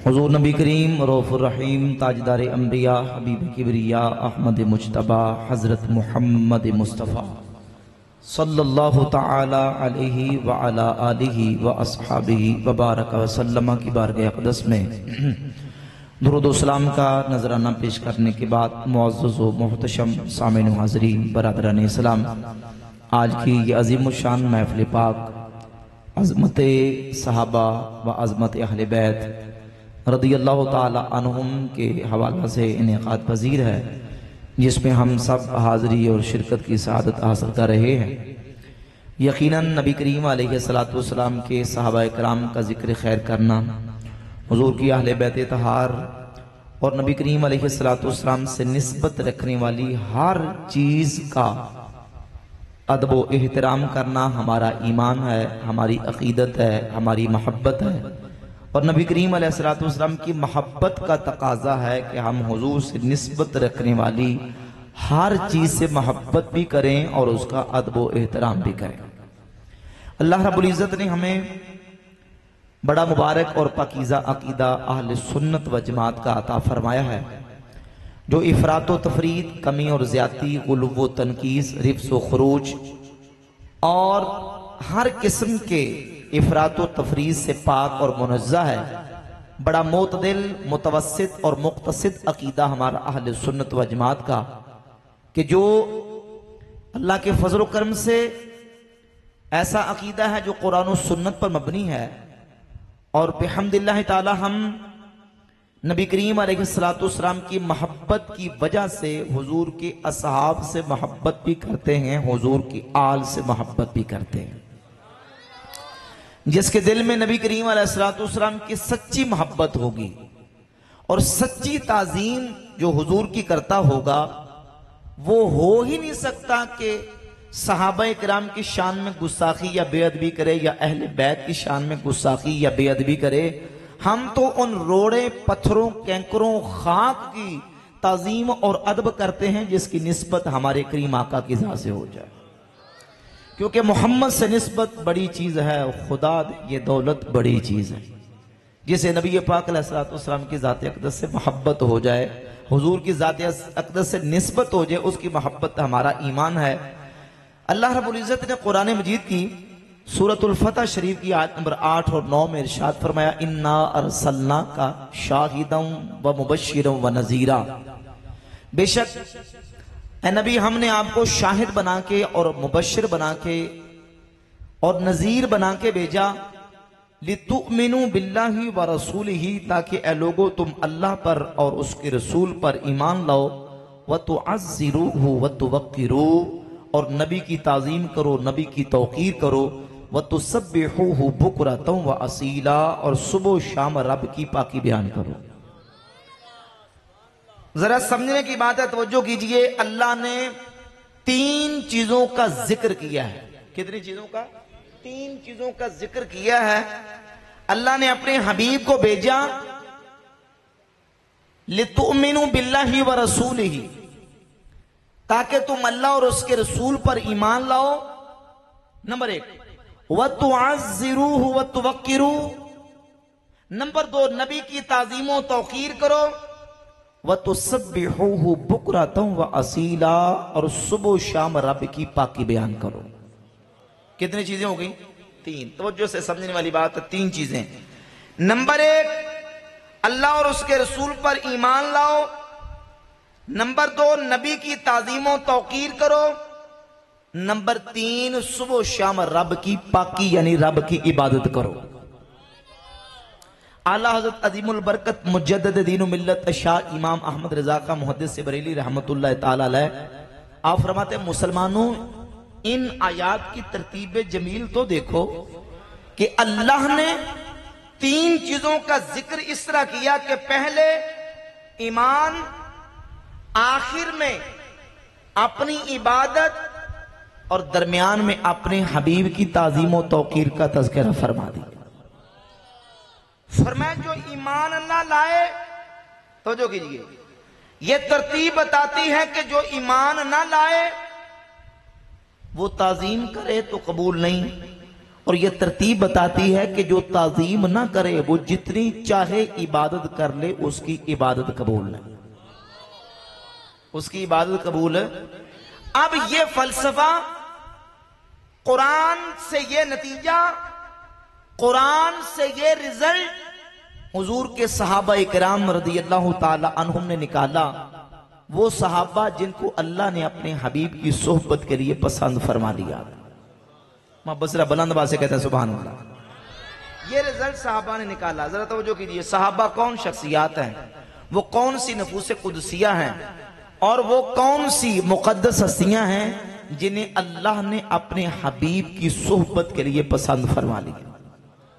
حضور نبی کریم رؤوف الرحیم تاجدار انبیاء حبیب کبریاء احمد مجتبی حضرت محمد مصطفیٰ صلی اللہ تعالی علیہ وعلا آلہ واصحابہ وبارک وسلم کی بارگاہ اقدس میں درود و سلام کا نذرانہ پیش کرنے کے بعد معزز و محتشم سامعین و حاضرین برادران اسلام، آج کی یہ عظیم الشان محفل پاک عظمت صحابہ و عظمت اہل بیت رضی اللہ تعالی عنہم کے حوالہ سے انعقاد پذیر ہے، جس میں ہم سب حاضری اور شرکت کی سعادت حاصل کر رہے ہیں۔ یقیناً نبی کریم علیہ السلام کے صحابہ کرام کا ذکر خیر کرنا، حضور کی اہل بیت طہار اور نبی کریم علیہ السلام سے نسبت رکھنے والی ہر چیز کا ادب و احترام کرنا ہمارا ایمان ہے، ہماری عقیدت ہے، ہماری محبت ہے، اور نبی کریم علیہ السلام کی محبت کا تقاضا ہے کہ ہم حضور سے نسبت رکھنے والی ہر چیز سے محبت بھی کریں اور اس کا ادب و احترام بھی کریں۔ اللہ رب العزت نے ہمیں بڑا مبارک اور پاکیزہ عقیدہ اہل سنت و جماعت کا عطا فرمایا ہے، جو افراط و تفرید، کمی اور زیادتی، غلو و تنقیص، رفس و خروج اور ہر قسم کے افراط و تفرید سے پاک اور منزہ ہے۔ بڑا معتدل، متوسط اور مقتصد عقیدہ ہمارا اہل سنت و جماعت کا، کہ جو اللہ کے فضل و کرم سے ایسا عقیدہ ہے جو قرآن و سنت پر مبنی ہے، اور بحمد اللہ تعالی ہم نبی کریم علیہ السلام کی محبت کی وجہ سے حضور کے اصحاب سے محبت بھی کرتے ہیں، حضور کی آل سے محبت بھی کرتے ہیں۔ جس کے دل میں نبی کریم علیہ السلام کی سچی محبت ہوگی اور سچی تعظیم جو حضور کی کرتا ہوگا، وہ ہو ہی نہیں سکتا کہ صحابہ کرام کی شان میں گستاخی یا بے ادبی کرے، یا اہل بیت کی شان میں گستاخی یا بے ادبی کرے۔ ہم تو ان روڑے، پتھروں، کینکروں، خاک کی تعظیم اور ادب کرتے ہیں جس کی نسبت ہمارے کریم آقا کی ذات سے ہو جائے، کیونکہ محمد سے نسبت بڑی چیز ہے، خدا یہ دولت بڑی چیز ہے۔ جسے نبی پاک علیہ السلام کی ذات اقدس سے محبت ہو جائے، حضور کی ذات اقدس سے نسبت ہو جائے، اس کی محبت ہمارا ایمان ہے۔ اللہ رب العزت نے قرآن مجید کی سورۃ الفتح شریف کی آیت نمبر 8 اور 9 میں ارشاد فرمایا، اِنَّا أَرْسَلْنَاكَ شَاهِدًا وَمُبَشِّرًا وَنَذِيرًا، بے شک اے نبی ہم نے آپ کو شاہد بنا کے اور مبشر بنا کے اور نذیر بنا کے بھیجا، لِتُؤْمِنُوا بِاللَّهِ وَرَسُولِهِ، تاکہ اے لوگو تم اللہ پر اور اس کے رسول پر ایمان لاؤ، وَتُعَزِّرُوهُ وَتُوَقِّرُوهُ، اور نبی کی تعظیم کرو، نبی کی توقیر کرو، وَتُسَبِّحُوهُ بُكْرَةً وَأَصِيلًا، اور صبح و شام رب کی پاکی بیان کرو۔ ذرا سمجھنے کی بات ہے، توجہ کیجئے۔ اللہ نے 3 چیزوں کا ذکر کیا ہے۔ کتنی چیزوں کا؟ 3 چیزوں کا ذکر کیا ہے۔ اللہ نے اپنے حبیب کو بھیجا لِتُؤْمِنُوا بِاللَّهِ وَرَسُولِهِ، تاکہ تم اللہ اور اس کے رسول پر ایمان لاؤ، نمبر 1، وَتُعَزِّرُوهُ وَتُوَقِّرُوهُ، نمبر 2، نبی کی تعظیم و توقیر کرو، وَتُسَبِّحُوهُ بُكْرَةً وَأَصِيلًا، اور صبح و شام رب کی پاکی بیان کرو۔ کتنی چیزیں ہو گئیں؟ 3۔ توجہ سے سمجھنے والی بات ہے، 3 چیزیں۔ نمبر 1، اللہ اور اس کے رسول پر ایمان لاؤ، نمبر 2، نبی کی تعظیم و توقیر کرو، نمبر 3، صبح و شام رب کی پاکی یعنی رب کی عبادت کرو۔ اعلیٰ حضرت عظیم البرکت مجدد دین و ملت شاہ امام احمد رضا کا محدث بریلی رحمت اللہ تعالی علیہ، آپ فرماتے ہیں مسلمانوں ان آیات کی ترتیب جمیل تو دیکھو کہ اللہ نے 3 چیزوں کا ذکر اس طرح کیا کہ پہلے ایمان، آخر میں اپنی عبادت، اور درمیان میں اپنے حبیب کی تعظیم و توقیر کا تذکرہ فرما دی۔ فرمایا جو ایمان نہ لائے، توجہ کیجئے، یہ ترتیب بتاتی ہے کہ جو ایمان نہ لائے وہ تعظیم کرے تو قبول نہیں، اور یہ ترتیب بتاتی ہے کہ جو تعظیم نہ کرے وہ جتنی چاہے عبادت کر لے اس کی عبادت قبول نہیں، اس کی عبادت قبول ہے۔ اب یہ فلسفہ، قرآن سے یہ نتیجہ، قرآن سے یہ رزلٹ حضور کے صحابہ اکرام رضی اللہ تعالی عنہم نے نکالا، وہ صحابہ جن کو اللہ نے اپنے حبیب کی صحبت کے لیے پسند فرما لیا۔ ماں بسرہ بلند باز سے کہتا ہے سبحان اللہ۔ یہ رزلٹ صحابہ نے نکالا۔ ذرا توجہ کیجئے، صحابہ کون شخصیات ہیں، وہ کون سی نفوس قدسیہ ہیں، اور وہ کون سی مقدس ہستیاں ہیں جنہیں اللہ نے اپنے حبیب کی صحبت کے لیے پسند فرما لی۔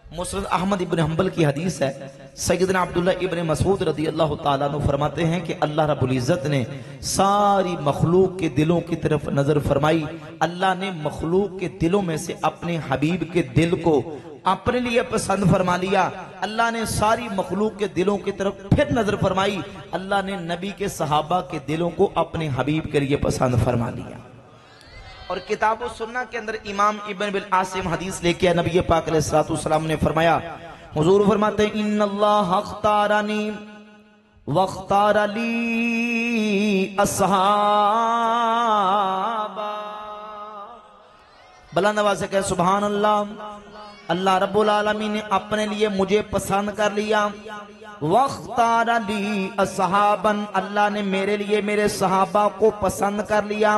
مسند احمد ابن حنبل کی حدیث ہے، سیدنا عبداللہ ابن مسعود رضی اللہ تعالیٰ عنہ فرماتے ہیں کہ اللہ رب العزت نے ساری مخلوق کے دلوں کی طرف نظر فرمائی، اللہ نے مخلوق کے دلوں میں سے اپنے حبیب کے دل کو اپنے لیے پسند فرما لیا۔ اللہ نے ساری مخلوق کے دلوں کی طرف پھر نظر فرمائی، اللہ نے نبی کے صحابہ کے دلوں کو اپنے حبیب کے لیے پسند فرما لیا۔ اور کتاب و سنہ کے اندر امام ابن بالعاصم حدیث لے کے نبی پاک علیہ السلام نے فرمایا، حضور فرماتے ہیں ان اللہ اختارنی واختار لی اصحابا۔ بلند آواز سے کہے سبحان اللہ۔ اللہ رب العالمین نے اپنے لیے مجھے پسند کر لیا، واختار لی اصحابا، اللہ نے میرے لیے میرے صحابہ کو پسند کر لیا،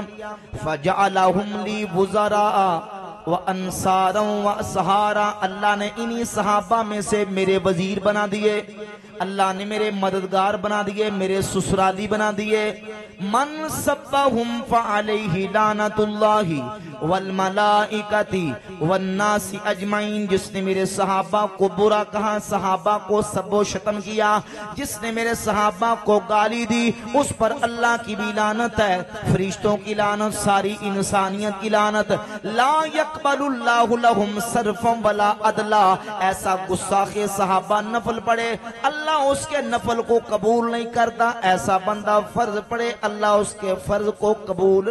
فجعلہم لی وزراء وانصارا واسحارا، اللہ نے انہی صحابہ میں سے میرے وزیر بنا دیے، اللہ نے میرے مددگار بنا دیے، میرے سسرالی بنا دیے۔ من سبہم فعلیہ لعنت اللہ والملائکۃ والناس اجمعین، جس نے میرے صحابہ کو برا کہا، صحابہ کو سب و شتم کیا، جس نے میرے صحابہ کو گالی دی، اس پر اللہ کی بھی لعنت ہے، فرشتوں کی لعنت، ساری انسانیت کی لعنت۔ لا یقبل اللہ لہم صرفا ولا عدلا، ایسا گستاخ صحابہ نفل پڑے اللہ اس کے نفل کو قبول نہیں کرتا، ایسا بندہ فرض پڑے اللہ اس کے فرض کو قبول۔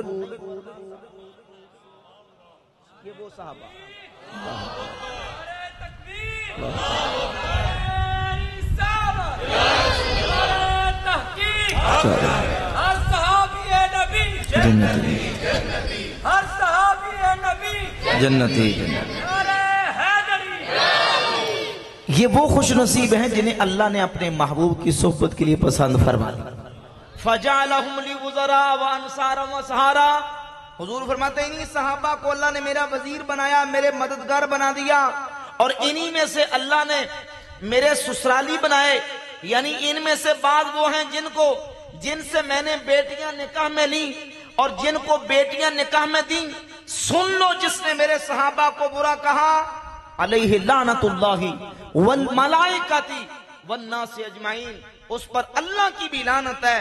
یہ وہ صحابہ، ہر صحابی نبی جنتی، ہر صحابی نبی جنتی۔ یہ وہ خوش نصیب ہیں جنہیں اللہ نے اپنے محبوب کی صحبت کے لیے پسند فرما لی۔ فَجَعَلَهُمْ لِوُزَرَا وَأَنصَارًا وَسَحَارًا، حضور فرماتے ہیں انہی صحابہ کو اللہ نے میرا وزیر بنایا، میرے مددگار بنا دیا، اور انہی میں سے اللہ نے میرے سسرالی بنائے، یعنی ان میں سے بعض وہ ہیں جن سے میں نے بیٹیاں نکاح میں لی اور جن کو بیٹیاں نکاح میں دیں۔ سن لو، جس نے میرے صحابہ کو برا کہا، علیہ لعنت اللہ والملائکۃ والناس اجمعین، اس پر اللہ کی بھی لعنت ہے،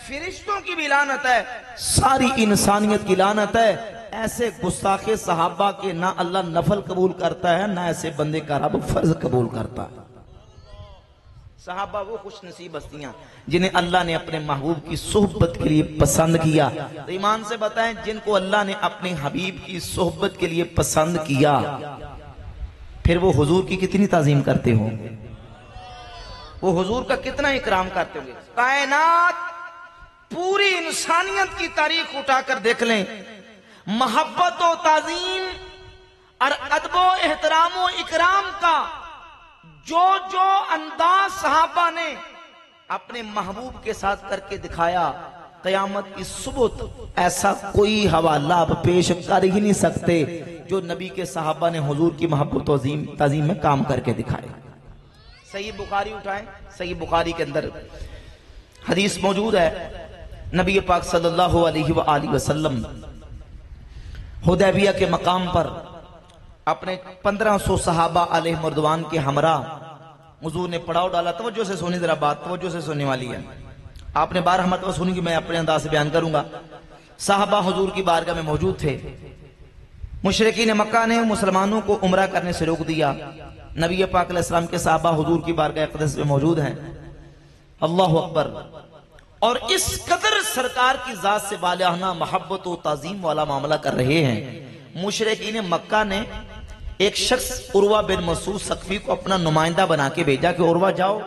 فرشتوں کی بھی لعنت ہے، ساری انسانیت کی لعنت ہے۔ ایسے گستاخ صحابہ کے نہ اللہ نفل قبول کرتا ہے، نہ ایسے بندے کا رب فرض قبول کرتا ہے۔ صحابہ وہ خوش نصیب ہستیاں جنہیں اللہ نے اپنے محبوب کی صحبت کے لیے پسند کیا۔ تو ایمان سے بتائیں، جن کو اللہ نے اپنے حبیب کی صحبت کے لیے پسند کیا، پھر وہ حضور کی کتنی تعظیم کرتے ہوں گے، وہ حضور کا کتنا اکرام کرتے ہوں گے۔ کائنات، پوری انسانیت کی تاریخ اٹھا کر دیکھ لیں، محبت و تعظیم اور ادب و احترام و اکرام کا جو انداز صحابہ نے اپنے محبوب کے ساتھ کر کے دکھایا، قیامت کی صبح ایسا کوئی حوالہ آپ پیش کر ہی نہیں سکتے جو نبی کے صحابہ نے حضور کی محبت و تعظیم میں کام کر کے دکھائے۔ صحیح بخاری اٹھائیں، صحیح بخاری کے اندر حدیث موجود ہے، نبی پاک صلی اللہ علیہ وآلہ وسلم حدیبیہ کے مقام پر اپنے 1500 صحابہ علیہ مردوان کے ہمراہ حضور نے پڑاؤ ڈالا۔ توجہ سے سنی، ذرا بات توجہ سے سننے والی ہے، آپ نے 12 مرتبہ سنی کہ میں اپنے انداز سے بیان کروں گا۔ صحابہ حضور کی بارگاہ میں موجود تھے، مشرکین مکہ نے مسلمانوں کو عمرہ کرنے سے روک دیا، نبی پاک علیہ السلام کے صحابہ حضور کی بارگاہ اقدس میں موجود ہیں۔ اللہ اکبر۔ اور اس قدر سرکار کی ذات سے بالہانہ محبت و تعظیم والا معاملہ کر رہے ہیں، مشرکین مکہ نے ایک شخص عروہ بن مسعود ثقفی کو اپنا نمائندہ بنا کے بھیجا کہ عروہ جاؤ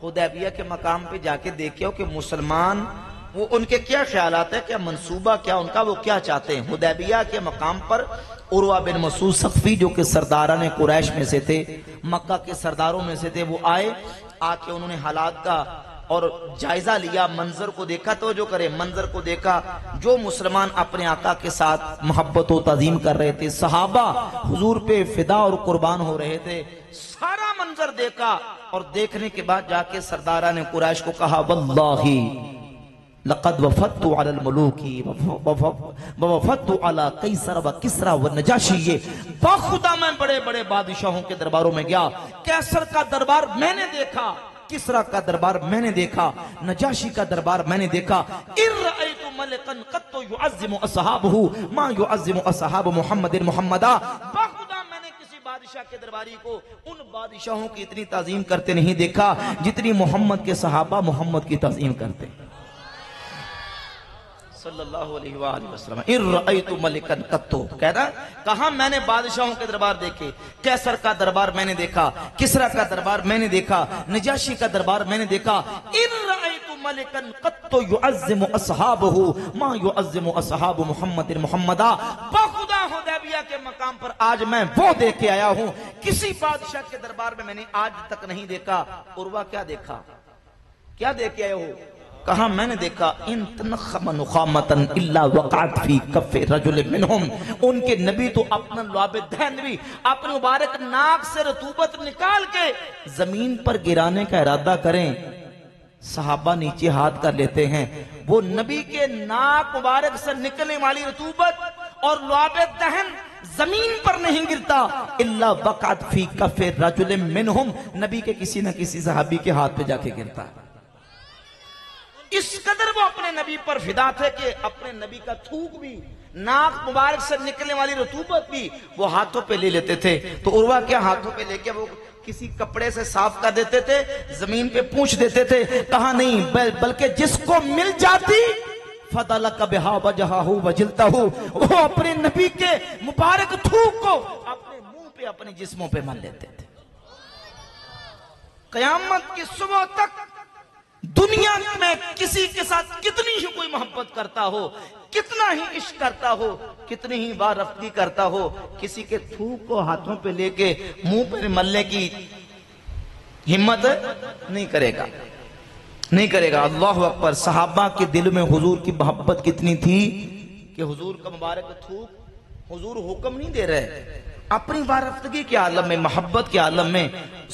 حدیبیہ کے مقام پہ جا کے دیکھو کہ مسلمان وہ ان کے کیا خیالات ہیں، کیا منصوبہ کیا ان کا، وہ کیا چاہتے ہیں۔ حدیبیہ کے مقام پر عروہ بن مسعود ثقفی جو کہ سرداران قریش میں سے تھے، مکہ کے سرداروں میں سے تھے، وہ آئے، آ کے انہوں نے حالات کا اور جائزہ لیا، منظر کو دیکھا، تو جو کرے منظر کو دیکھا، جو مسلمان اپنے آقا کے ساتھ محبت و تعظیم کر رہے تھے، صحابہ حضور پہ فدا اور قربان ہو رہے تھے، سارا منظر دیکھا، اور دیکھنے کے بعد جا کے سرداران قریش کو کہا واللہ لقد وفدت علی الملوک ووفدت علی قیصر و کسری و نجاشی، بخدا میں بڑے بڑے بادشاہوں کے درباروں میں گیا، قیصر کا دربار میں نے دیکھا، کسری کا دربار میں نے دیکھا، نجاشی کا دربار میں نے دیکھا، ان رأیت ملکا قط يعظم اصحابہ ما يعظم اصحاب محمد محمدا، بخدا میں نے کسی بادشاہ کے درباری کو ان بادشاہوں کی اتنی تعظیم کرتے نہیں دیکھا جتنی محمد کے صحابہ محمد کی تعظیم کرتے صلی اللہ علیہ وآلہ وسلم۔ ان رأیت ملکا قط، کہا میں نے بادشاہوں کے دربار دیکھے، قیصر کا دربار میں نے دیکھا، کسری کا دربار میں نے دیکھا، نجاشی کا دربار میں نے دیکھا، ان رأیت ملکا قط يعظم اصحابہ ما يعظم اصحاب محمد محمدا، بخدا حدیبیہ کے مقام پر آج میں وہ دیکھ کے آیا ہوں، کسی بادشاہ کے دربار میں نے آج تک نہیں دیکھا۔ عروہ کیا دیکھا، کیا دیکھ کے آئے ہو؟ کہا میں نے دیکھا ان تنخم نخامتا الا وقعت فی کف رجل منہم، ان کے نبی تو اپنا لعاب دہن بھی اپنے مبارک ناک سے رطوبت نکال کے زمین پر گرانے کا ارادہ کریں، صحابہ نیچے ہاتھ کر لیتے ہیں، وہ نبی کے ناک مبارک سے نکلنے والی رطوبت اور لعاب دہن زمین پر نہیں گرتا، الا وقعت فی کف رجل منہم، نبی کے کسی نہ کسی صحابی کے ہاتھ پہ جا کے گرتا ہے۔ اس قدر وہ اپنے نبی پر فدا تھے کہ اپنے نبی کا تھوک بھی، ناک مبارک سے نکلنے والی رطوبت بھی وہ ہاتھوں پہ لے لیتے تھے۔ تو عروہ کیا ہاتھوں پہ لے کے وہ کسی کپڑے سے صاف کر دیتے تھے، زمین پہ پونچھ دیتے تھے، کہا نہیں بلکہ جس کو مل جاتی فَضَلَكَ بِهَا وَجَهَهُ وَجِلْتَهُ، وہ اپنے نبی کے مبارک تھوک کو اپنے منہ پہ اپنے جسموں پہ مل لیتے تھے۔ قیامت کی صبح تک دنیا میں کسی کے ساتھ کتنی ہی کوئی محبت کرتا ہو، کتنا ہی عشق کرتا ہو، کتنی ہی بار رفتگی کرتا ہو، کسی کے تھوک کو ہاتھوں پہ لے کے منہ پہ ملنے کی ہمت نہیں کرے گا، نہیں کرے گا۔ اللہ اکبر۔ صحابہ کے دل میں حضور کی محبت کتنی تھی کہ حضور کا مبارک تھوک، حضور حکم نہیں دے رہے، اپنی بار رفتگی کے عالم میں، محبت کے عالم میں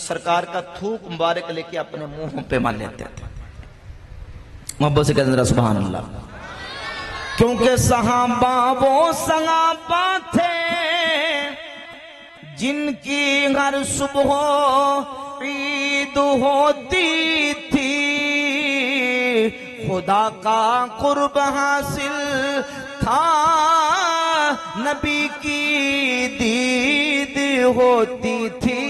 سرکار کا تھوک مبارک لے کے اپنے منہ پہ مل لیتے تھے۔ محبت سے کہتے ہیں سبحان اللہ۔ کیونکہ صحابہ وہ صحابہ تھے جن کی ہر صبح عید ہوتی تھی، خدا کا قرب حاصل تھا، نبی کی دید ہوتی تھی۔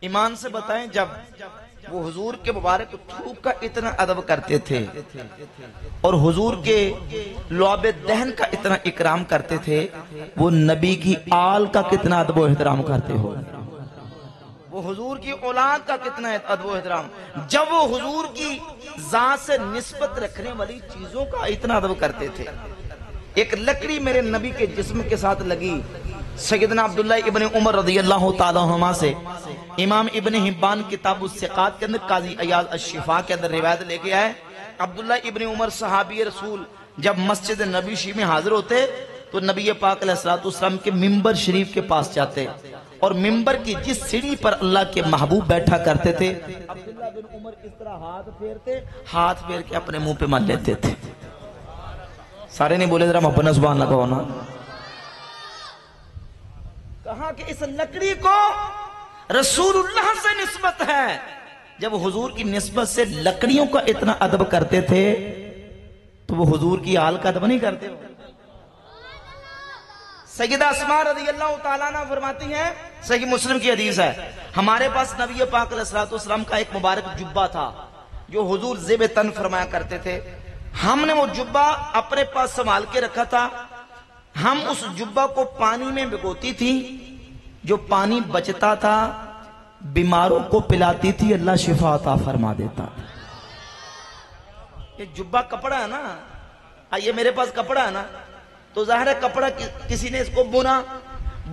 ایمان سے بتائیں، جب وہ حضور کے مبارک تھوک کا اتنا ادب کرتے تھے اور حضور کے لعاب دہن کا اتنا اکرام کرتے تھے، وہ نبی کی آل کا کتنا ادب و احترام کرتے ہو، وہ حضور کی اولاد کا کتنا ادب و احترام، جب وہ حضور کی ذات سے نسبت رکھنے والی چیزوں کا اتنا ادب کرتے تھے۔ ایک لکڑی میرے نبی کے جسم کے ساتھ لگی، سیدنا عبداللہ ابن عمر رضی اللہ تعالیٰ عنہما سے امام ابن حبان کتاب الثقات کے اندر قاضی عیاض الشفاء کے اندر روایت لے کے آئے، عبداللہ ابن عمر صحابی رسول جب مسجد نبی شریف میں حاضر ہوتے تو نبی پاک علیہ السلام کے ممبر شریف کے پاس جاتے، اور ممبر کی جس سیڑھی پر اللہ کے محبوب بیٹھا کرتے تھے، عبداللہ بن عمر اس طرح ہاتھ پھیرتے، ہاتھ پھیر کے اپنے منہ پہ مل لیتے تھے۔ سارے نہیں بولے ذرا محبت سبحان اللہ کہو نا۔ کہا کہ اس لکڑی کو رسول اللہ سے نسبت ہے۔ جب حضور کی نسبت سے لکڑیوں کا اتنا ادب کرتے تھے تو وہ حضور کی آل کا ادب نہیں کرتے۔ سیدہ اسماء رضی اللہ تعالیٰ عنہ فرماتی ہیں، صحیح مسلم کی حدیث ہے، ہمارے پاس نبی پاک علیہ السلام کا ایک مبارک جبہ تھا جو حضور زیب تن فرمایا کرتے تھے، ہم نے وہ جبہ اپنے پاس سنبھال کے رکھا تھا، ہم اس جبہ کو پانی میں بھگوتی تھی، جو پانی بچتا تھا بیماروں کو پلاتی تھی، اللہ شفا عطا فرما دیتا تھا۔ یہ جبہ کپڑا ہے نا، یہ میرے پاس کپڑا ہے نا، تو ظاہر ہے کپڑا کسی نے اس کو بنا،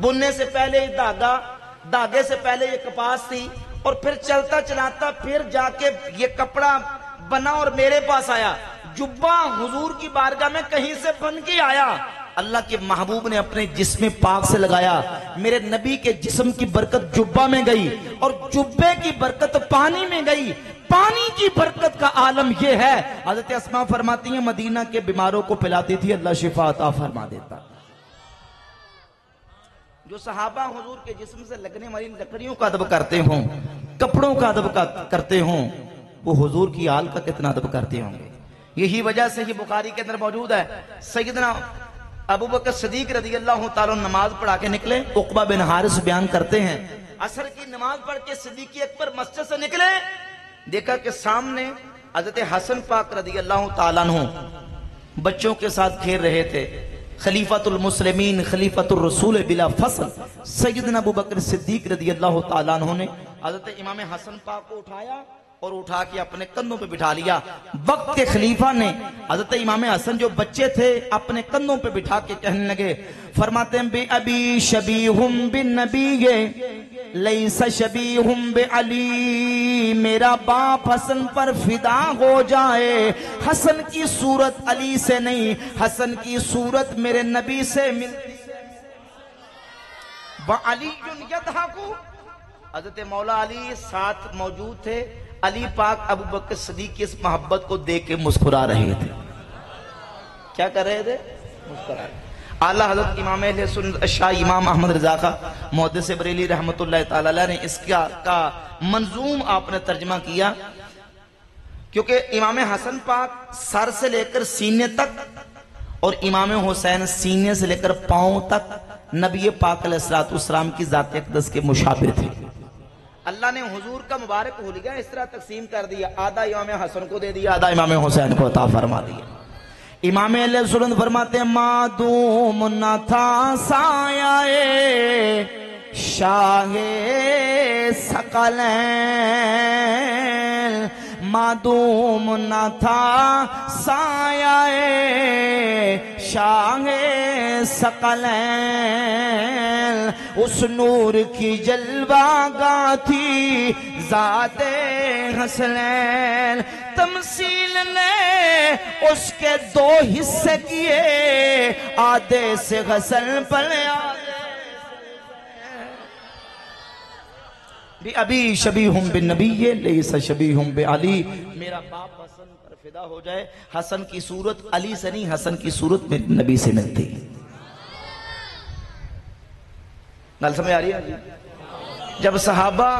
بننے سے پہلے یہ دھاگا، دھاگے سے پہلے یہ کپاس تھی، اور پھر چلتا چلاتا پھر جا کے یہ کپڑا بنا اور میرے پاس آیا۔ جبہ حضور کی بارگاہ میں کہیں سے بن کے آیا، اللہ کے محبوب نے اپنے جسم پاک سے لگایا، میرے نبی کے جسم کی برکت جبہ میں گئی، اور جبے کی برکت پانی میں گئی۔ پانی کی برکت کا عالم یہ ہے، حضرت اسماء فرماتی ہیں مدینہ کے بیماروں کو پلاتی تھی، اللہ شفا عطا فرما دیتا۔ جو صحابہ حضور کے جسم سے لگنے والی لکڑیوں کا ادب کرتے ہوں، کپڑوں کا ادب کرتے ہوں، وہ حضور کی آل کا کتنا ادب کرتے ہوں گے۔ یہی وجہ سے یہ بخاری کے اندر موجود ہے، سیدنا ابو بکر صدیق رضی اللہ تعالیٰ نماز پڑھا کے نکلے، عقبہ بن حارث بیان کرتے ہیں، عصر کی نماز پڑھ کے صدیق اکبر مسجد سے نکلے، دیکھا کہ سامنے حضرت حسن پاک رضی اللہ تعالیٰ عنہ بچوں کے ساتھ کھیل رہے تھے۔ خلیفۃ المسلمین، خلیفۃ الرسول بلا فصل سیدنا ابو بکر صدیق رضی اللہ تعالیٰ عنہ نے حضرت امام حسن پاک کو اٹھایا اور اٹھا کے اپنے کندھوں پہ بٹھا لیا۔ وقت کے خلیفہ نے حضرت امام حسن جو بچے تھے اپنے کندھوں پہ بٹھا کے کہنے لگے، فرماتے ہیں بے ابی شبیہم بالنبی لیس شبیہم بعلی، میرا باپ حسن پر فدا ہو جائے، حسن کی صورت علی سے نہیں، حسن کی صورت میرے نبی سے ملتی ہے۔ وعلی یضحک، حضرت مولا علی ساتھ موجود تھے، علی پاک ابو بکر صدیق کی اس محبت کو دیکھ کے مسکرا رہے تھے۔ کیا کر رہے تھے؟ مسکرا رہے۔ اعلیٰ حضرت امام اہل سنت شاہ امام احمد رضا کا محدث بریلی رحمت اللہ تعالی علیہ نے اس کا منظوم آپ نے ترجمہ کیا، کیونکہ امام حسن پاک سر سے لے کر سینے تک اور امام حسین سینے سے لے کر پاؤں تک نبی پاک علیہ السلام کی ذات اقدس کے مشابہ تھے۔ اللہ نے حضور کا مبارک حلیہ اس طرح تقسیم کر دیا، آدھا امام حسن کو دے دیا، آدھا امام حسین کو عطا فرما دیا۔ امام علیہ السلام فرماتے ہیں معدوم نہ تھا سایہ شاہ ثقلین، معدوم نہ تھا سایہ شاہ ثقلین، اس نور کی جلوہ گاہ تھی ذات حسنین، تمثیل نے اس کے دو حصے کیے، آدھے سے غسل پلے بھی ابھی شبیہم بالنبی لیس شبیہم بعلی، میرا باپ حسن پر فدا ہو جائے، حسن کی صورت علی سے نہیں، حسن کی صورت میرے نبی سے ملتی۔ نال سمجھ آ رہی ہے؟ جب صحابہ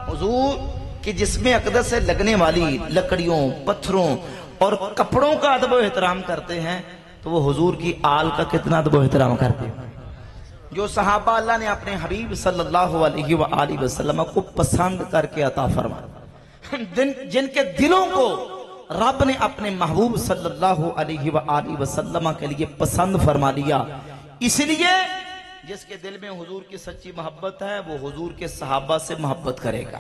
حضور کی جسم اقدس سے لگنے والی لکڑیوں، پتھروں اور کپڑوں کا ادب و احترام کرتے ہیں تو وہ حضور کی آل کا کتنا ادب و احترام کرتے ہیں۔ جو صحابہ اللہ نے اپنے حبیب صلی اللہ علیہ وآلہ وسلم کو پسند کر کے عطا فرمایا، جن کے دلوں کو رب نے اپنے محبوب صلی اللہ علیہ وآلہ وسلم کے لیے پسند فرما لیا، اس لیے جس کے دل میں حضور کی سچی محبت ہے وہ حضور کے صحابہ سے محبت کرے گا۔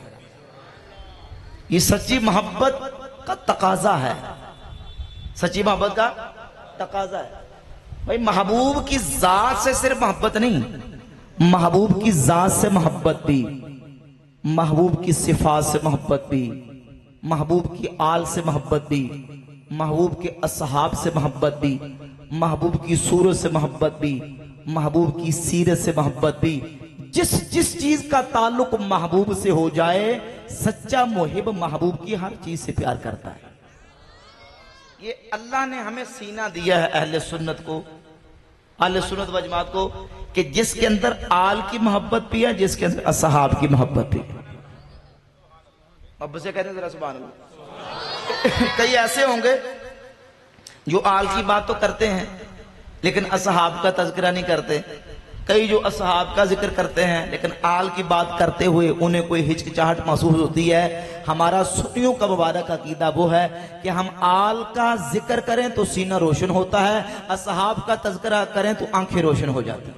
یہ سچی محبت کا تقاضا ہے، سچی محبت کا تقاضا ہے۔ بھائی محبوب کی ذات سے صرف محبت نہیں، محبوب کی ذات سے محبت بھی، محبوب کی صفات سے محبت بھی، محبوب کی آل سے محبت بھی، محبوب کے اصحاب سے محبت بھی، محبوب کی صورت سے محبت بھی، محبوب کی سیرت سے محبت بھی۔ جس چیز کا تعلق محبوب سے ہو جائے، سچا محب محبوب کی ہر چیز سے پیار کرتا ہے۔ یہ اللہ نے ہمیں سینہ دیا ہے اہل سنت کو، اہل سنت و جماعت کو، کہ جس کے اندر آل کی محبت بھی ہے، جس کے اندر اصحاب کی محبت بھی ہے۔ اب سے کہتے ہیں ذرا سبحان اللہ۔ کئی ایسے ہوں گے جو آل کی بات تو کرتے ہیں لیکن اصحاب کا تذکرہ نہیں کرتے، کئی جو اصحاب کا ذکر کرتے ہیں لیکن آل کی بات کرتے ہوئے انہیں کوئی ہچکچاہٹ محسوس ہوتی ہے. ہمارا سنیوں کا مبارک عقیدہ وہ ہے کہ ہم آل کا ذکر کریں تو سینہ روشن ہوتا ہے، اصحاب کا تذکرہ کریں تو آنکھیں روشن ہو جاتی ہیں،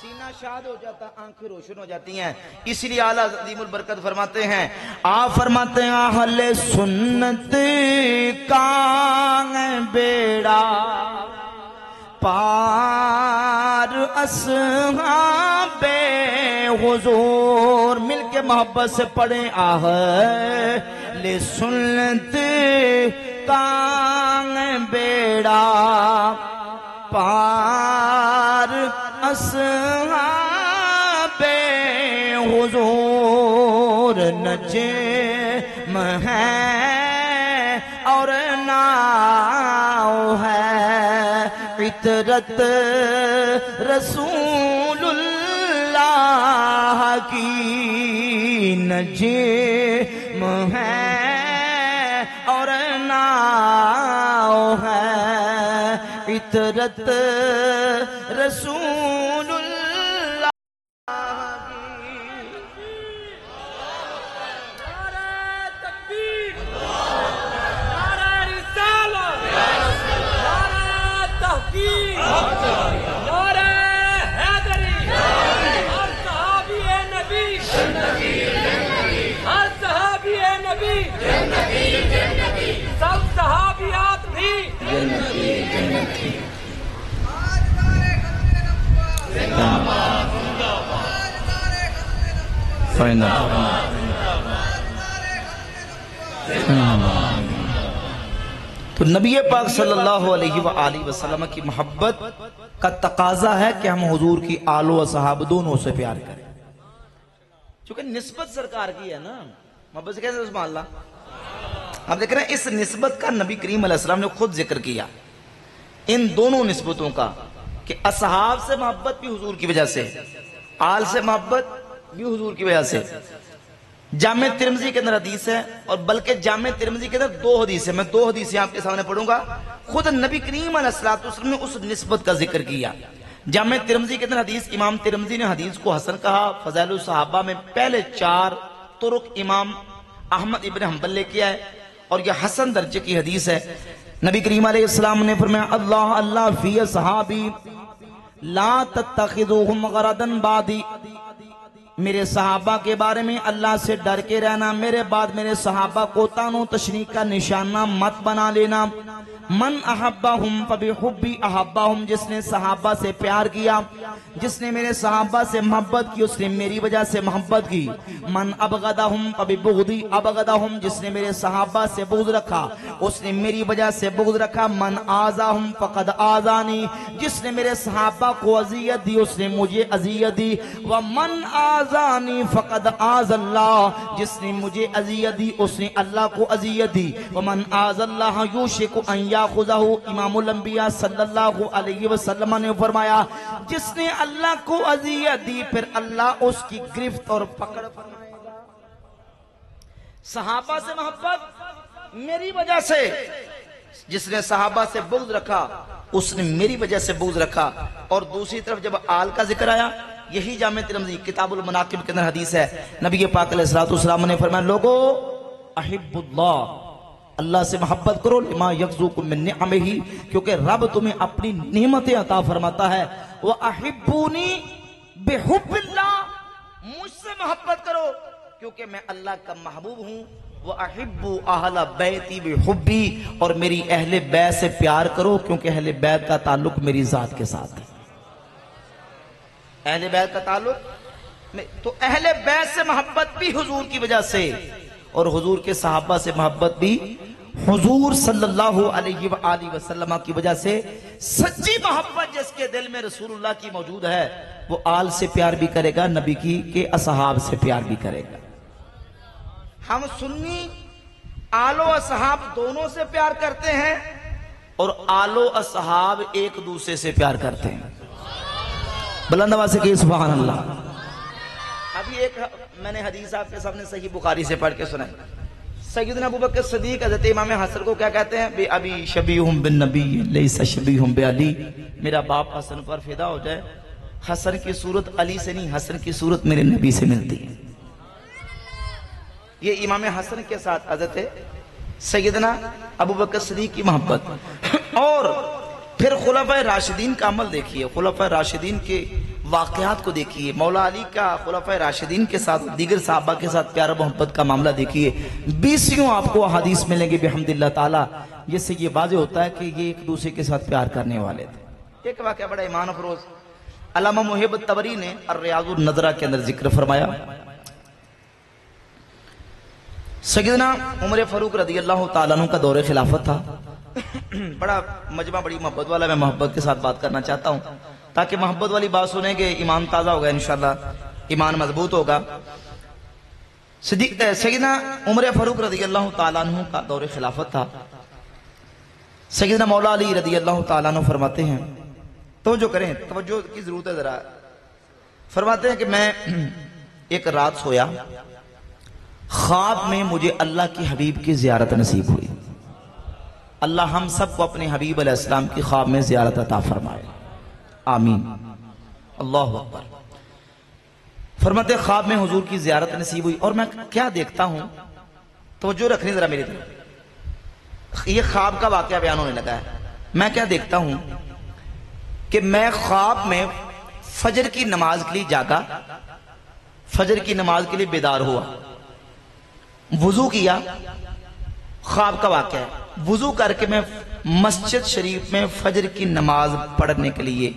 سینہ شاد ہو جاتا ہے، آنکھیں روشن ہو جاتی ہیں. اس لیے اعلیٰ عظیم البرکت فرماتے ہیں، آپ فرماتے ہیں اہل سنت کا بیڑا پار اصحاب حضور. مل کے محبت سے پڑھیں اہل سنت کا بیڑا پار اصحاب حضور. نجم ہے اور ناؤ ہے عطرت رسول اللہ کی. نجم ہے اور ناؤ ہے عطرت رسول اللہ کی. نعرہ تکبیر، نعرہ رسالت، نعرہ تحقیق، نعرہ حیدری. ہر صحابی نبی ہر صحابی نبی سب صحابیات بھی تو نبی پاک صلی اللہ علیہ وآلہ وسلم کی محبت کا تقاضا ہے کہ ہم حضور کی آل و اصحاب دونوں سے پیار کریں، چونکہ نسبت سرکار کی ہے نا. محبت سے کیسے سبحان اللہ. آپ دیکھ رہے ہیں اس نسبت کا نبی کریم علیہ السلام نے خود ذکر کیا، ان دونوں نسبتوں کا، کہ اصحاب سے محبت بھی حضور کی وجہ سے، آل سے محبت بھی حضور کی وجہ سے. جامع ترمذی کے اندر حدیث ہے، اور بلکہ جامع ترمذی کے اندر 2 حدیث ہے، میں 2 حدیثیں آپ کے سامنے پڑھوں گا. خود نبی کریم علیہ السلام نے اس نسبت کا ذکر کیا. جامع ترمذی کے اندر حدیث، امام ترمذی نے حدیث کو حسن کہا. فضائل الصحابہ میں پہلے 4 طرق امام احمد ابن حنبل لے کے آئے اور یہ حسن درجے کی حدیث ہے. نبی کریم علیہ السلام نے فرمایا اللہ اللہ فی صحابی لا تتخذوہم غرضا بعدی. میرے صحابہ کے بارے میں اللہ سے ڈر کے رہنا، میرے بعد میرے صحابہ کو تانو تشنیع کا نشانہ مت بنا لینا. من احبہم فبحبی احبہم، جس نے صحابہ سے پیار کیا، جس نے میرے صحابہ سے محبت کی، اس نے میری وجہ سے محبت کی. من ابغضہم فببغضی ابغضہم، جس نے میرے صحابہ سے بغض رکھا اس نے میری وجہ سے بغض رکھا. من آذاہم فقد آذانی، جس نے میرے صحابہ کو اذیت دی اس نے مجھے اذیت دی. ومن آذانی فقد آذ اللہ، جس نے مجھے اذیت دی اس نے اللہ کو اذیت دی. ومن آذ اللہ یوشک ان یاخذہ، امام الانبیاء صلی اللہ علیہ وسلم نے فرمایا جس نے اللہ کو اذیت دی پھر اللہ اس کی گرفت اور پکڑ فرمائے گا. صحابہ سے محبت میری وجہ سے، جس نے صحابہ سے بغض رکھا اس نے میری وجہ سے بغض رکھا. اور دوسری طرف جب آل کا ذکر آیا، یہی جامع ترمذی کتاب المناقب کے اندر حدیث ہے، نبی پاک علیہ السلام نے فرمایا لوگو احب اللہ، اللہ سے محبت کرو، لما یغزوکم من نعمہ، کیونکہ رب تمہیں اپنی نعمتیں عطا فرماتا ہے. وَأَحِبُّونِي بِحُبِّ اللَّهِ، مجھ سے محبت کرو کیونکہ میں اللہ کا محبوب ہوں. وَأَحِبُّ أَهْلَ بَيْتِي بِحُبِّي، اور میری اہل بیت سے پیار کرو کیونکہ اہل بیت کا تعلق میری ذات کے ساتھ ہے. اہل بیت کا تعلق تو اہل بیت سے محبت بھی حضور کی وجہ سے، اور حضور کے صحابہ سے محبت بھی حضور صلی اللہ علیہ وآلہ وسلم کی وجہ سے. سچی محبت جس کے دل میں رسول اللہ کی موجود ہے وہ آل سے پیار بھی کرے گا، نبی کی کے اصحاب سے پیار بھی کرے گا. ہم سنی آل و اصحاب دونوں سے پیار کرتے ہیں اور آل و اصحاب ایک دوسرے سے پیار کرتے ہیں. بلند آواز سے کہیے سبحان اللہ. ابھی ایک میں نے حدیث آپ کے سامنے صحیح بخاری سے پڑھ کے سنا ہے. سیدنا ابوبکر صدیق حضرت امام حسن کو کیا کہتے ہیں؟ بے ابی شبیہم بالنبی لیس شبیہم بعلی، میرا باپ حسن پر فدا ہو جائے حسن کی صورت علی سے نہیں، حسن کی صورت میرے نبی سے ملتی ہے۔ یہ امام حسن کے ساتھ حضرت سیدنا ابوبکر صدیق کی محبت۔ اور پھر خلفائے راشدین کا عمل دیکھیے، خلفائے راشدین کے واقعات کو دیکھیے، مولا علی کا خلفائے راشدین کے ساتھ دیگر صحابہ کے ساتھ پیار محبت کا معاملہ دیکھیے۔ 20 آپ کو احادیث ملیں گے بحمداللہ تعالی، جس سے یہ واضح ہوتا ہے کہ یہ ایک دوسرے کے ساتھ پیار کرنے والے تھے۔ ایک واقعہ بڑا ایمان افروز علامہ محب الطبری نے الریاض النظرہ کے اندر ذکر فرمایا۔ سیدنا عمر فاروق رضی اللہ تعالیٰ عنہ کا دور خلافت تھا۔ بڑا مجمع بڑی محبت والا، میں محبت کے ساتھ بات کرنا چاہتا ہوں تاکہ محبت والی بات سنیں گے ایمان تازہ ہوگا، انشاءاللہ ایمان مضبوط ہوگا۔ سیدنا عمر فاروق رضی اللہ تعالیٰ عنہ کا دور خلافت تھا۔ سیدنا مولا علی رضی اللہ تعالیٰ عنہ فرماتے ہیں، توجہ کریں، توجہ کی ضرورت ہے ذرا، فرماتے ہیں کہ میں ایک رات سویا، خواب میں مجھے اللہ کی حبیب کی زیارت نصیب ہوئی۔ اللہ ہم سب کو اپنے حبیب علیہ السلام کی خواب میں زیارت عطا فرمائے، آمین، اللہ اکبر۔ فرماتے خواب میں حضور کی زیارت نصیب ہوئی، اور میں کیا دیکھتا ہوں، توجہ رکھنی ذرا میری طرف، یہ خواب کا واقعہ بیان ہونے لگا ہے۔ میں کیا دیکھتا ہوں کہ میں خواب میں فجر کی نماز کے لیے جاگا، فجر کی نماز کے لیے بیدار ہوا، وضو کیا، خواب کا واقعہ ہے، وضو کر کے میں مسجد شریف میں فجر کی نماز پڑھنے کے لیے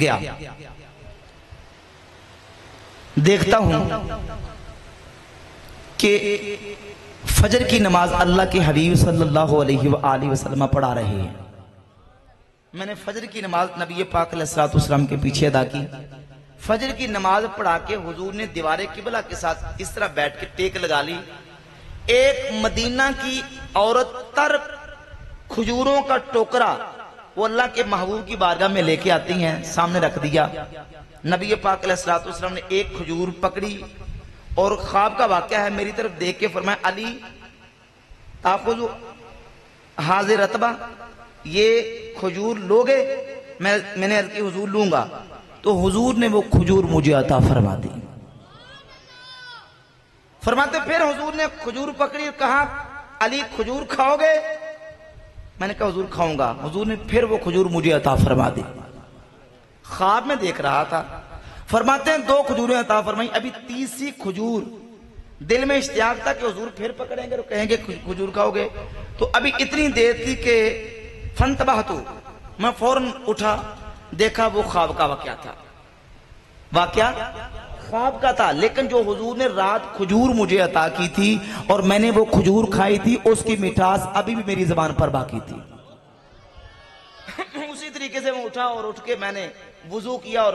گیا۔ دیکھتا ہوں کہ فجر کی نماز اللہ کے حبیب صلی اللہ علیہ وآلہ وسلم پڑھا رہے ہیں۔ میں نے فجر کی نماز نبی پاک علیہ السلام کے پیچھے ادا کی۔ فجر کی نماز پڑھا کے حضور نے دیوار قبلہ کے ساتھ اس طرح بیٹھ کے ٹیک لگا لی۔ ایک مدینہ کی عورت تر کھجوروں کا ٹوکرا وہ اللہ کے محبوب کی بارگاہ میں لے کے آتی ہیں، سامنے رکھ دیا۔ نبی پاک علیہ السلام نے ایک کھجور پکڑی، اور خواب کا واقعہ ہے، میری طرف دیکھ کے فرمایا، علی تاخذ حاضر رتبہ، یہ کھجور لوگے؟ میں نے عرض کی حضور لوں گا، تو حضور نے وہ کھجور مجھے عطا فرما دی۔ فرماتے پھر حضور نے کھجور پکڑی اور کہا، علی کھجور کھاؤ گے؟ میں نے کہا حضور کھاؤں گا۔ حضور نے پھر وہ کھجور مجھے عطا فرما دی۔ خواب میں دیکھ رہا تھا، فرماتے ہیں 2 کھجوریں عطا فرمائی، ابھی تیسری کھجور دل میں اشتیاق تھا کہ حضور پھر پکڑیں گے اور کہیں گے کھجور کھاؤ گے، تو ابھی اتنی دیر تھی کہ فانتبہتو، میں فوراً اٹھا، دیکھا وہ خواب کا واقعہ تھا، واقعہ خواب کا تھا، لیکن جو حضور نے رات کھجور مجھے عطا کی تھی اور میں نے وہ کھجور کھائی تھی، اس کی مٹھاس ابھی بھی میری زبان پر باقی تھی۔ اسی طریقے سے میں اٹھا اور اٹھ کے میں نے وضو کیا، اور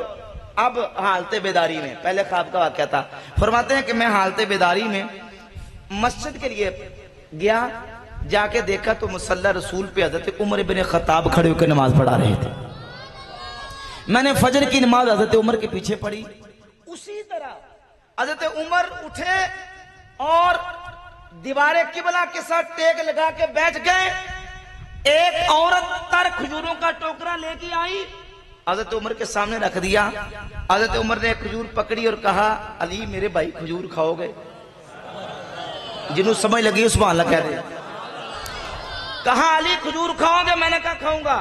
اب حالت بیداری میں، پہلے خواب کا واقعہ تھا، فرماتے ہیں کہ میں حالت بیداری میں مسجد کے لیے گیا، جا کے دیکھا تو مصلی رسول پہ حضرت عمر بن خطاب کھڑے ہو کے نماز پڑھا رہے تھے۔ میں نے فجر کی نماز حضرت عمر کے پیچھے پڑھی، اسی طرح حضرت عمر اٹھے اور دیوار قبلہ کے ساتھ ٹیک لگا کے بیٹھ گئے۔ ایک عورت تر کھجوروں کا ٹوکرا لے کے آئی، حضرت عمر کے سامنے رکھ دیا۔ حضرت عمر نے کھجور پکڑی اور کہا، علی میرے بھائی کھجور کھاؤ گے؟ جنہوں سمجھ لگی سبحان اللہ کہہ دے۔ کہا علی کھجور کھاؤ گے؟ میں نے کہا کھاؤں گا۔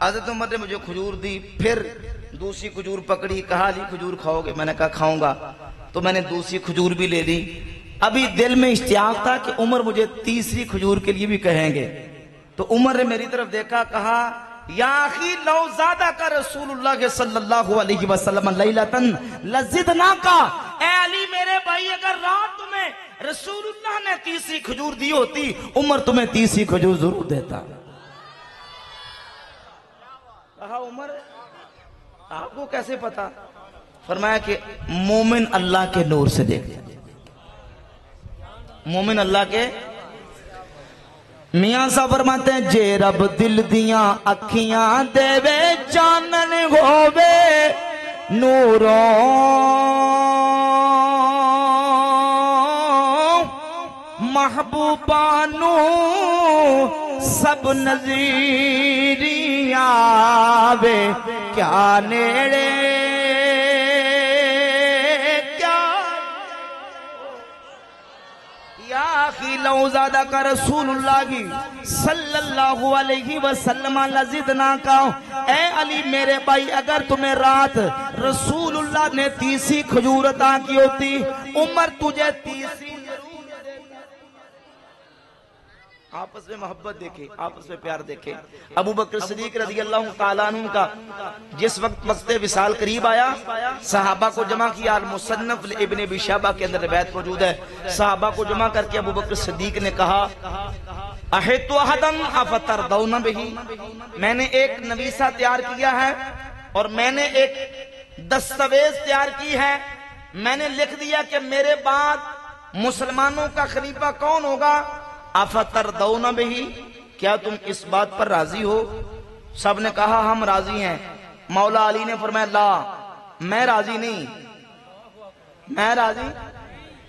حضرت عمر نے مجھے کھجور دی، پھر دوسری کھجور پکڑی، کہا علی کھجور کھاؤ گے؟ میں نے کہا کھاؤں گا، تو میں نے دوسری کھجور بھی لے لی۔ ابھی دل میں اشتیاق تھا کہ عمر مجھے تیسری کھجور کے لیے بھی کہیں گے، تو عمر نے میری طرف دیکھا، کہا یا اخی لو زادہ کا رسول اللہ صلی اللہ علیہ وسلم لیلتن لزدنا کا، اے علی میرے بھائی اگر رات تمہیں رسول اللہ نے تیسری کھجور دی ہوتی، عمر تمہیں تیسری کھجور ضرور دیتا۔ کہا عمر آپ کو کیسے پتا؟ فرمایا کہ مومن اللہ کے نور سے دیکھتا، مومن اللہ کے میاں صاحب فرماتے ہیں جے رب دل دیاں اکھیاں دے وے چانن ہووے نوروں محبوبانو سب نظیری آوے کیا نیڑے یا اخی لو زادک رسول اللہ صلی اللہ علیہ وسلم لزدنا کا، اے علی میرے بھائی اگر تمہیں رات رسول اللہ نے 30 کھجور عطا کی ہوتی، عمر تجھے 30 آپس میں محبت دیکھے، آپس میں پیار دیکھے۔ ابو بکر صدیق رضی اللہ تعالیٰ عنہ کا جس وقت وصال قریب آیا، صحابہ کو جمع کیا، المصنف ابن ابی شیبہ کے اندر روایت موجود ہے، صحابہ کو جمع کر کے ابو بکر صدیق نے کہا احیت احدن افتردون بہی، میں نے ایک نویسہ تیار کیا ہے اور میں نے ایک دستاویز تیار کی ہے، میں نے لکھ دیا کہ میرے بعد مسلمانوں کا خلیفہ کون ہوگا، افتردون بہی، کیا تم اس بات پر راضی ہو؟ سب نے کہا ہم راضی ہیں۔ مولا علی نے فرمایا لا، میں راضی نہیں، میں راضی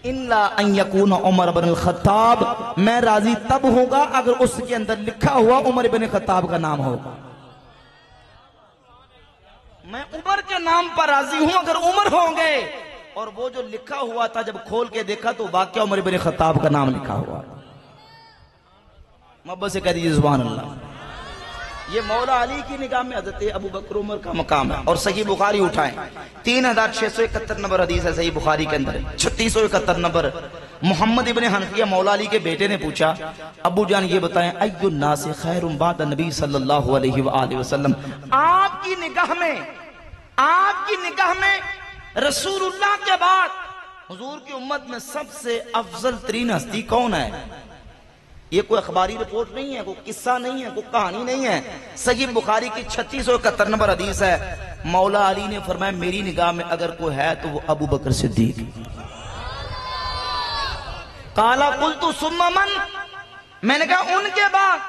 الا ان یکون عمر بن الخطاب، میں راضی تب ہوگا اگر اس کے اندر لکھا ہوا عمر بن خطاب کا نام ہوگا۔ میں عمر کے نام پر راضی ہوں اگر عمر ہوں گے، اور وہ جو لکھا ہوا تھا جب کھول کے دیکھا تو واقعہ عمر بن خطاب کا نام لکھا ہوا۔ محبت سے کہہ دیجیے سبحان اللہ۔ یہ مولا علی کی نگاہ میں حضرت ابو بکر عمر کا مقام ہے۔ اور صحیح بخاری اٹھائیں، 3671 نمبر حدیث ہے صحیح بخاری کے اندر، 3671 نمبر۔ محمد ابن حنفیہ مولا علی کے بیٹے نے پوچھا ابو جان یہ بتائیں ای الناس خیر بعد نبی صلی اللہ علیہ وآلہ وسلم، آپ کی نگاہ میں رسول اللہ کے بعد حضور کی امت میں سب سے افضل ترین ہستی کون ہے؟ یہ کوئی اخباری رپورٹ نہیں ہے، کوئی قصہ نہیں ہے، کوئی کہانی نہیں ہے، صحیح بخاری کی 3671 نمبر حدیث ہے۔ مولا علی نے فرمایا میری نگاہ میں اگر کوئی ہے تو وہ ابو بکر صدیق۔ قالا قلت ثم من، میں نے کہا ان کے بعد،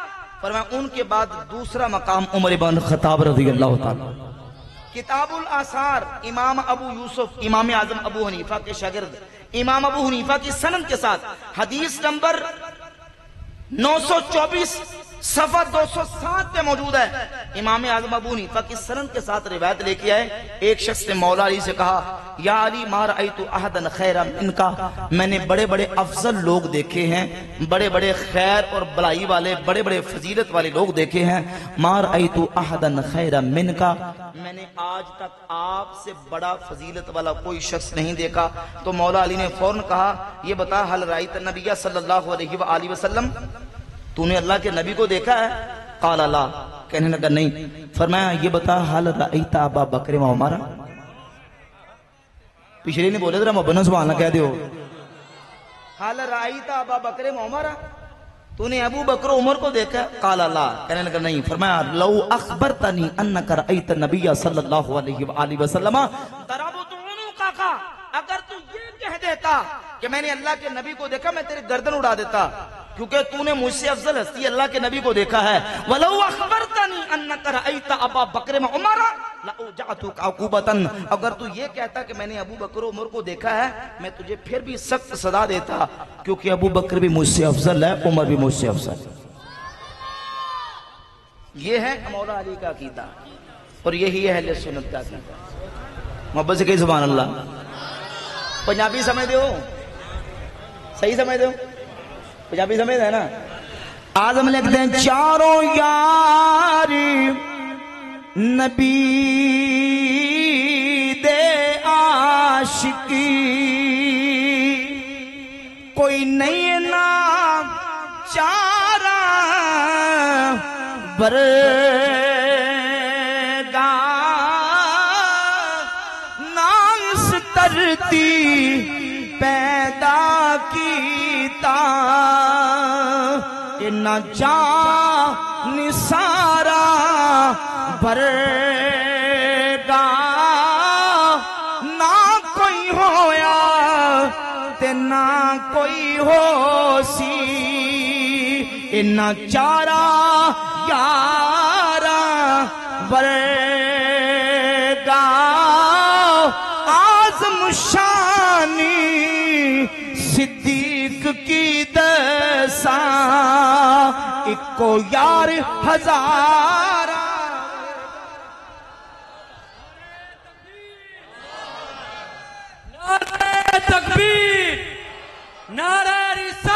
فرمایا ان کے بعد دوسرا مقام عمر بن خطاب رضی اللہ تعالیٰ۔ کتاب الآثار امام ابو یوسف امام اعظم ابو حنیفہ کے شاگرد امام ابو حنیفہ کی سند کے ساتھ حدیث نمبر 924 صفحہ 207 پہ موجود ہے، امام اعظم ابو حنیفہ کی سند کے ساتھ روایت لے کے آئے۔ ایک شخص نے مولا علی سے کہا یا علی ما رأیت احدا خیرا منکا، میں نے بڑے بڑے افضل لوگ دیکھے ہیں، بڑے بڑے خیر اور بلائی والے، بڑے بڑے فضیلت والے لوگ دیکھے ہیں، ما رأیت احدا خیرا منکا، میں نے آج تک آپ سے بڑا فضیلت والا کوئی شخص نہیں دیکھا۔ تو مولا علی نے فوراً کہا یہ بتا حل رأیت النبی صلی اللہ علیہ وآلہ وسلم، تو نے اللہ کے نبی کو دیکھا ہے؟ قال لا، کہنے لگا نہیں۔ فرمایا یہ بتا حل رأیت ابا بکر و عمر، پچھلے نہیں بولے ذرا مبنہ سبحان اللہ کہہ دیو، حل رأیت ابا بکر و عمر، تو نے ابو بکر و عمر کو دیکھا؟ قال لا، کہنے لگا نہیں۔ فرمایا لو اخبرتنی انک رأیت النبی صلی اللہ علیہ وآلہ وسلم ضربت عنقک، اگر تو یہ کہہ دیتا کہ میں نے اللہ کے نبی کو دیکھا میں تیرے گردن اڑا دیتا، کیونکہ تو نے مجھ سے افضل ہستی اللہ کے نبی کو دیکھا ہے۔ وَلَوْ أَخْبَرْتَنِي أَنَّكَ رَأَيْتَ أَبَا بَكْرٍ وَعُمَرَ لَأَوْجَعْتُكَ عُقُوبَةً، اگر تو یہ کہتا کہ میں نے ابو بکر و عمر کو دیکھا ہے میں تجھے پھر بھی سخت سزا دیتا، کیونکہ ابو بکر بھی مجھ سے افضل ہے، عمر بھی مجھ سے افضل ہے۔ یہ ہے مولا علی کا عقیدہ اور یہی ہے اہل سنت کا عقیدہ۔ محبت سے کہی سبحان اللہ۔ پنجابی سمجھ دے ہو؟ صحیح سمجھ دے ہو؟ پنجابی سمجھ ہے نا؟ آدم لکھتے ہیں چاروں یاری نبی دے عاشقی، کوئی نہیں نام چارہ برگا نام سترتی پیدا کیتا، کہ نہ جان سارا برگا نہ کوئی ہویا تے نہ کوئی ہو سی، نہ چارہ یارہ برگا آزم شانی صدیق کی دساں، اکو یار ہزار۔ نعرہ تکبیر، نعرہ رسالت۔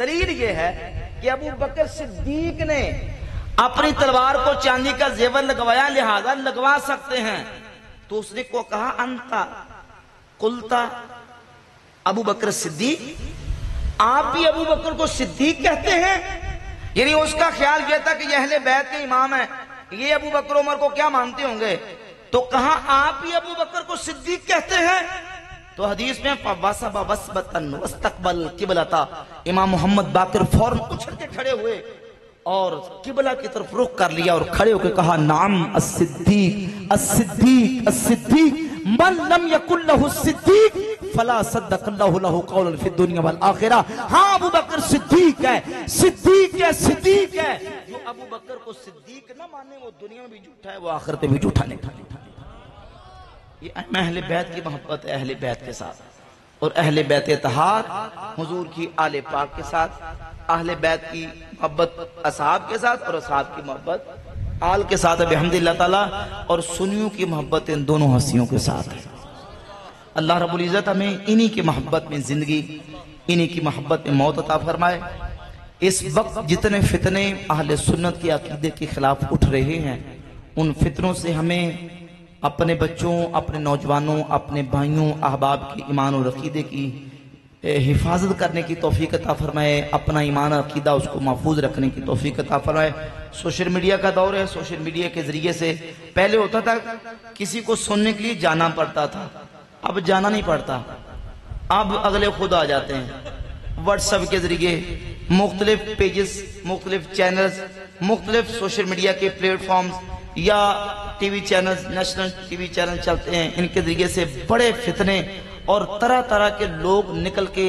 دلیل یہ ہے کہ ابو بکر صدیق نے اپنی تلوار کو چاندی کا زیور لگوایا، لہذا لگوا سکتے ہیں، تو اس نے کو کہا انتا قلتا ابو بکر صدیق، آپ بھی ابو بکر کو صدیق کہتے ہیں؟ یعنی اس کا خیال یہ تھا کہ یہ اہل بیت کے امام ہیں، یہ ابو بکر عمر کو کیا مانتے ہوں گے، تو کہا آپ بھی ابو بکر کو صدیق کہتے ہیں؟ تو حدیث میں فَوَسَبَ وَسْبَتًا وَاسْتَقْبَلَ الْقِبْلَةَ، امام محمد باقر فوراً اچھل کے کھڑے ہوئے اور قبلہ کی طرف رخ کر لیا اور کھڑے ہو کے کہا نعم الصدیق الصدیق الصدیق من لم یکن لہ الصدیق فلا صدق اللہ لہ قولا فی الدنیا والآخرہ۔ ہاں ابو بکر صدیق ہے، صدیق ہے، صدیق ہے۔ جو ابو بکر کو صدیق نہ مانے وہ دنیا میں بھی جھوٹا ہے، وہ آخرت میں بھی جھوٹا نہیں۔ یہ اہل بیت کی محبت ہے، اہل بیت کے ساتھ، اور اہل بیت اتحاد حضور کی آل پاک کے ساتھ، اہل بیت کی محبت اصحاب کے ساتھ اور اصحاب کی محبت آل کے ساتھ بحمدللہ تعالی، اور سنیوں کی محبت ان دونوں ہستیوں کے ساتھ ہے۔ اللہ رب العزت ہمیں انہی کی محبت میں زندگی، انہی کی محبت میں موت عطا فرمائے۔ اس وقت جتنے فتنے اہل سنت کے عقیدے کے خلاف اٹھ رہے ہیں، ان فتنوں سے ہمیں اپنے بچوں، اپنے نوجوانوں، اپنے بھائیوں، احباب کی ایمان اور عقیدے کی حفاظت کرنے کی توفیق عطا فرمائے، اپنا ایمان عقیدہ اس کو محفوظ رکھنے کی توفیق عطا فرمائے۔ سوشل میڈیا کا دور ہے، سوشل میڈیا کے ذریعے سے پہلے ہوتا تھا کسی کو سننے کے لیے جانا پڑتا تھا، اب جانا نہیں پڑتا، اب اگلے خود آ جاتے ہیں۔ واٹس ایپ کے ذریعے مختلف پیجز، مختلف چینلز، مختلف سوشل میڈیا کے پلیٹ فارمز یا T V channels, national T V channel چلتے ہیں، ان کے ذریعے سے بڑے فتنے اور طرح طرح کے لوگ نکل کے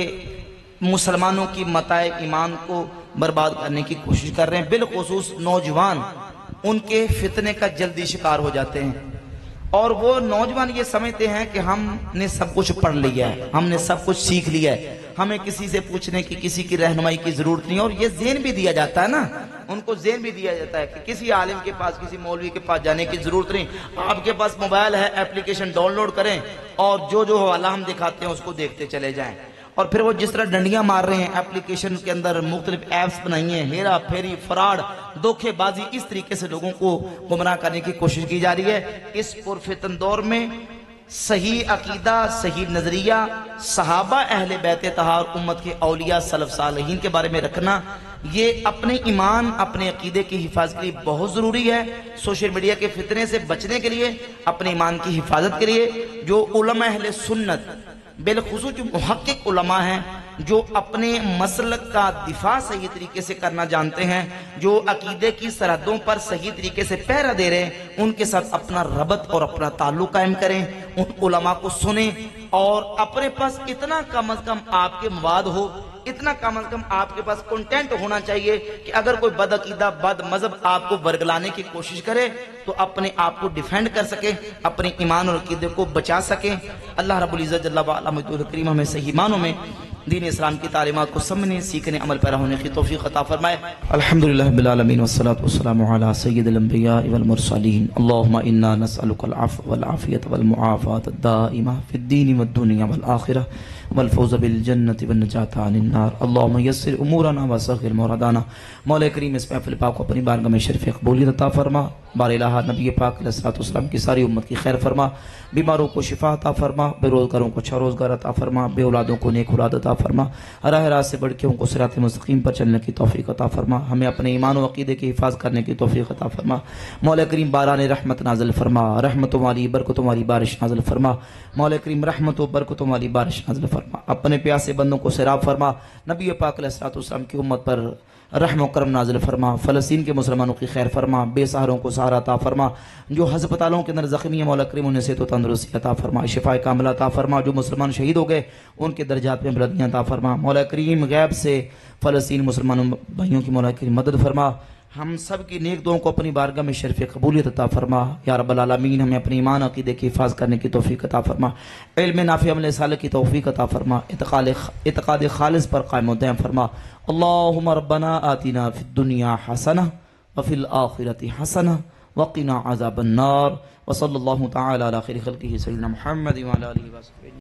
مسلمانوں کی متاع ایمان کو برباد کرنے کی کوشش کر رہے ہیں، بالخصوص نوجوان ان کے فتنے کا جلدی شکار ہو جاتے ہیں، اور وہ نوجوان یہ سمجھتے ہیں کہ ہم نے سب کچھ پڑھ لیا ہے، ہم نے سب کچھ سیکھ لیا ہے، ہمیں کسی سے پوچھنے کی، کسی کی رہنمائی کی ضرورت نہیں، اور یہ ذہن بھی دیا جاتا ہے نا، ان کو ذہن بھی دیا جاتا ہے کہ کسی عالم کے پاس، کسی مولوی کے پاس جانے کی ضرورت نہیں، آپ کے پاس موبائل ہے، اپلیکیشن ڈاؤن لوڈ کریں اور جو حوالہ ہم دکھاتے ہیں اس کو دیکھتے چلے جائیں۔ اور پھر وہ جس طرح ڈنڈیاں مار رہے ہیں، اپلیکیشن کے اندر مختلف ایپس بنائی ہیں، ہیرا پھیری، فراڈ، دھوکے بازی، اس طریقے سے لوگوں کو گمراہ کرنے کی کوشش کی جا رہی ہے۔ اس پرفتن دور میں صحیح عقیدہ، صحیح نظریہ صحابہ اہل بیت طہار امت کے اولیاء سلف صالحین کے بارے میں رکھنا، یہ اپنے ایمان، اپنے عقیدے کی حفاظت کے لیے بہت ضروری ہے۔ سوشل میڈیا کے فتنے سے بچنے کے لیے، اپنے ایمان کی حفاظت کے لیے، جو علماء اہل سنت، بالخصوص جو محقق علماء ہیں، جو اپنے مسلک کا دفاع صحیح طریقے سے کرنا جانتے ہیں، جو عقیدے کی سرحدوں پر صحیح طریقے سے پہرا دے رہے ہیں، ان کے ساتھ اپنا ربط اور اپنا تعلق قائم کریں، ان علماء کو سنیں، اور اپنے پاس اتنا کم از کم آپ کے مواد ہو، اتنا کم از کم آپ کے پاس کنٹینٹ ہونا چاہیے کہ اگر کوئی بد عقیدہ، بد مذہب آپ کو ورگلانے کی کوشش کرے تو اپنے آپ کو ڈیفینڈ کر سکیں، اپنے ایمان اور عقیدے کو بچا سکیں۔ اللہ رب العزت جل وعلا مجدہ کریم ہمیں صحیح معنوں میں دین اسلام کی تعلیمات کو سمجھنے، سیکھنے، عمل پیرا ہونے کی توفیق عطا فرمائے۔ الحمدللہ رب العالمین والصلاة والسلام علی سید الانبیاء والمرسلین، اللہم انا نسألک العفو والعافیت والمعافات الدائمہ فی الدین والدنیا والآخرہ والفوز بالجنت والنجات عن النار، اللہم یسر امورنا وسخر مرادانا۔ مولا کریم اس محفل پاک کو اپنی بارگاہ میں شرف قبولیت عطا فرما، بار الہ نبی پاک علیہ الصلوۃ والسلام کی ساری امت کی خیر فرما، بیماروں کو شفا عطا فرما، بے روزگاروں کو اچھا روزگار عطا فرما، بے اولادوں کو نیک اولاد عطا فرما، راہ راست سے بڑکیوں کو صراط مستقیم پر چلنے کی توفیق عطا فرما، ہمیں اپنے ایمان و عقیدے کی حفاظت کرنے کی توفیق عطا فرما۔ مولا کریم باران رحمت نازل فرما، رحمتوں والی برکتوں والی بارش نازل فرما، مولا کریم رحمت و برکتوں والی بارش نازل فرما، اپنے پیاسے بندوں کو سیراب فرما، نبی پاک علیہ الصلوۃ والسلام کی امت پر رحم و کرم نازل فرما، فلسطین کے مسلمانوں کی خیر فرما، بے سہاروں کو سہارا عطا فرما، جو ہسپتالوں کے اندر زخمی ہیں مولا کریم انہیں صحت و تندرستی عطا فرما، شفا کاملہ عطا فرما، جو مسلمان شہید ہو گئے ان کے درجات میں بلندیاں عطا فرما، مولا کریم غیب سے فلسطین مسلمانوں بھائیوں کی مولا کریم مدد فرما، ہم سب کی نیک دعاؤں کو اپنی بارگاہ میں شرف قبولیت عطا فرما، یا رب العالمین ہمیں اپنے ایمان عقیدے کی حفاظت کرنے کی توفیق عطا فرما، علم نافع عمل صالح کی توفیق عطا فرما، اعتقاد خالص پر قائم و دائم فرما۔ اللہم ربنا آتنا فی الدنیا حسنہ وفی الآخرۃ حسنہ وقنا عذاب النار، وصلی اللہ تعالی علی خیر خلقہ سیدنا محمد وعلی آلہ وصحبہ۔